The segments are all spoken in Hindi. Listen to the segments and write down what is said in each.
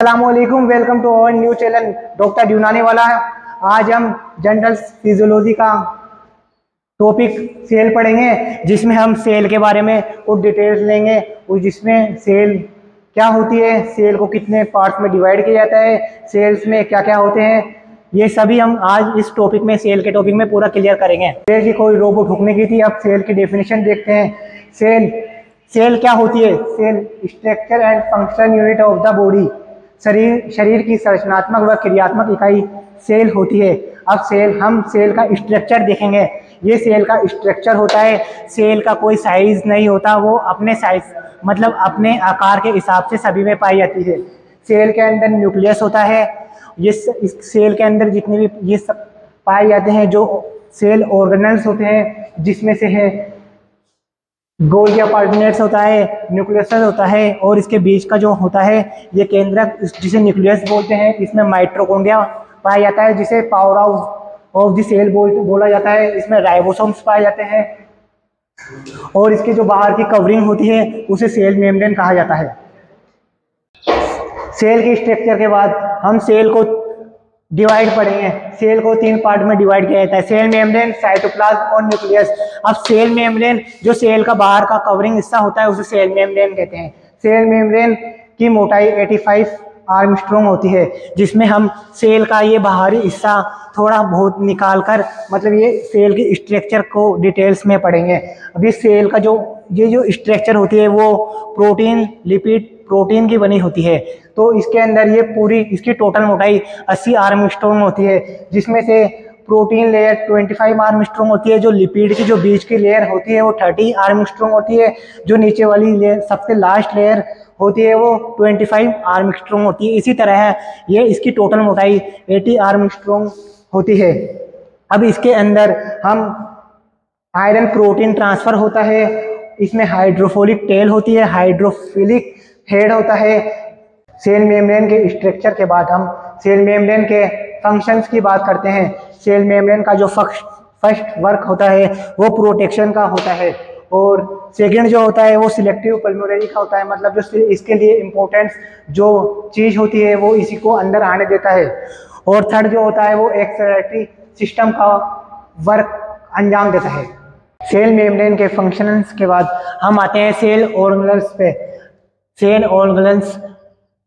अस्सलामुअलैकुम, welcome to our new channel doctor Unani वाला। आज हम जनरल फिजियोलॉजी का टॉपिक सेल पढ़ेंगे, जिसमें हम सेल के बारे में कुछ डिटेल्स लेंगे और जिसमें सेल क्या होती है, सेल को कितने पार्ट्स में डिवाइड किया जाता है, सेल्स में क्या क्या होते हैं, ये सभी हम आज इस टॉपिक में सेल के टॉपिक में पूरा क्लियर करेंगे। सेल की कोई रोबोट ठुकने की थी। अब सेल की डेफिनेशन देखते हैं। सेल क्या होती है? Cell structure and function unit of the body, शरीर की संरचनात्मक व क्रियात्मक इकाई सेल होती है। अब हम सेल का स्ट्रक्चर देखेंगे। ये सेल का स्ट्रक्चर होता है। सेल का कोई साइज नहीं होता, वो अपने साइज मतलब अपने आकार के हिसाब से सभी में पाई जाती है। सेल के अंदर न्यूक्लियस होता है। इस सेल के अंदर जितने भी ये सब पाए जाते हैं, जो सेल ऑर्गेनल्स होते हैं, जिसमें से है गोल्गी अपार्टमेंट्स होता है, न्यूक्लियस होता है, और इसके बीच का जो होता है ये केंद्रक, जिसे न्यूक्लियस बोलते हैं। इसमें माइटोकॉन्ड्रिया पाया जाता है, जिसे powerhouse of the cell बोला जाता है। इसमें राइबोसोम्स पाए जाते हैं, और इसकी जो बाहर की कवरिंग होती है उसे सेल मेम्ब्रेन कहा जाता है। सेल के स्ट्रक्चर के बाद हम सेल को डिवाइड पढ़ेंगे। सेल को 3 पार्ट में डिवाइड किया जाता है: सेल मेम्ब्रेन, साइटोप्लाज्म और न्यूक्लियस। अब सेल मेम्ब्रेन, जो सेल का बाहर का कवरिंग हिस्सा होता है, उसे सेल मेम्ब्रेन कहते हैं। सेल मेम्ब्रेन की मोटाई 85 आर्मस्ट्रॉन्ग होती है, जिसमें हम सेल का ये बाहरी हिस्सा थोड़ा बहुत निकाल कर, मतलब ये सेल की स्ट्रक्चर को डिटेल्स में पढ़ेंगे। अभी सेल का जो स्ट्रक्चर होती है वो प्रोटीन, लिपिड, प्रोटीन की बनी होती है। तो इसके अंदर ये पूरी इसकी टोटल मोटाई 80 आर्मस्ट्रॉन्ग होती है, जिसमें से प्रोटीन लेयर 25 आर्मस्ट्रॉन्ग होती है, जो लिपिड की जो बीच की लेयर होती है वो 30 आर्मस्ट्रॉन्ग होती है, जो नीचे वाली लेयर सबसे लास्ट लेयर होती है वो 25 आर्मस्ट्रॉन्ग होती है। इसी तरह ये इसकी टोटल मोटाई 80 आर्मस्ट्रॉन्ग होती है। अब इसके अंदर हम आयरन प्रोटीन ट्रांसफर होता है। इसमें हाइड्रोफोलिक टेल होती है, हाइड्रोफिलिक हेड होता है। सेल मेम्ब्रेन के स्ट्रक्चर के बाद हम सेल मेम्ब्रेन के फंक्शंस की बात करते हैं। सेल मेम्ब्रेन का जो फर्स्ट वर्क होता है वो प्रोटेक्शन का होता है, और सेकंड जो होता है वो सिलेक्टिव पल्मोनरी का होता है, मतलब जो इसके लिए इम्पोर्टेंट जो चीज़ होती है वो इसी को अंदर आने देता है। और थर्ड जो होता है वो एक्सक्रीटरी सिस्टम का वर्क अंजाम देता है। सेल मेम्ब्रेन के फंक्शंस के बाद हम आते हैं सेल ऑर्गेनल्स पे। सेल ऑर्गेनल्स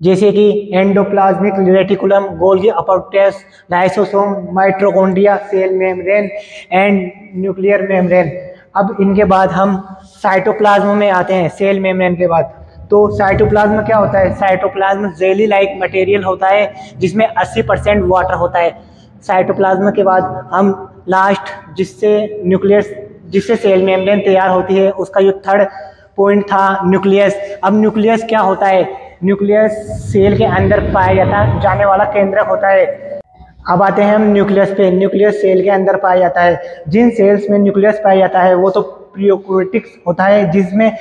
जैसे कि endoplasmic reticulum, Golgi apartments, lysosome, mitochondria, cell membrane and nuclear membrane. अब इनके बाद हम साइटोप्लाज्म में आते हैं। सेल मेम्ब्रेन के बाद तो साइटोप्लाज्म क्या होता है? साइटोप्लाज्म जेली लाइक मटेरियल होता है, जिसमें 80% वाटर होता है। साइटोप्लाज्म के बाद हम लास्ट जिससे सेल मेम्ब्रेन तैयार होती है, उसका जो थर्ड पॉइंट था न्यूक्लियस। अब न्यूक्लियस क्या होता है? न्यूक्लियस सेल के अंदर पाया जाने वाला केंद्रक होता है। अब आते हैं हम न्यूक्लियस पे। न्यूक्लियस सेल के अंदर पाया जाता है। जिन सेल्स में न्यूक्लियस पाया जाता है वो तो प्रोकैरियोटिक्स होता है, जिसमें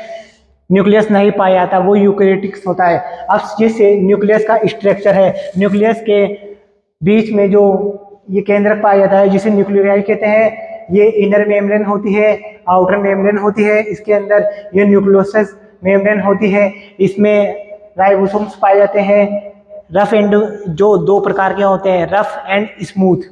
न्यूक्लियस नहीं पाया जाता वो यूकैरियोटिक्स होता है। अब जिससे न्यूक्लियस का स्ट्रक्चर है, न्यूक्लियस के बीच में जो ये केंद्रक पाया जाता है जिसे न्यूक्लियाई कहते हैं, ये इनर मेम्ब्रेन होती है, आउटर मेम्ब्रेन होती है। इसके अंदर ये न्यूक्लियोलस मेम्ब्रेन होती है। इसमें राइबोसोम्स पाए जाते हैं। रफ एंड जो 2 प्रकार के होते हैं, रफ एंड स्मूथ।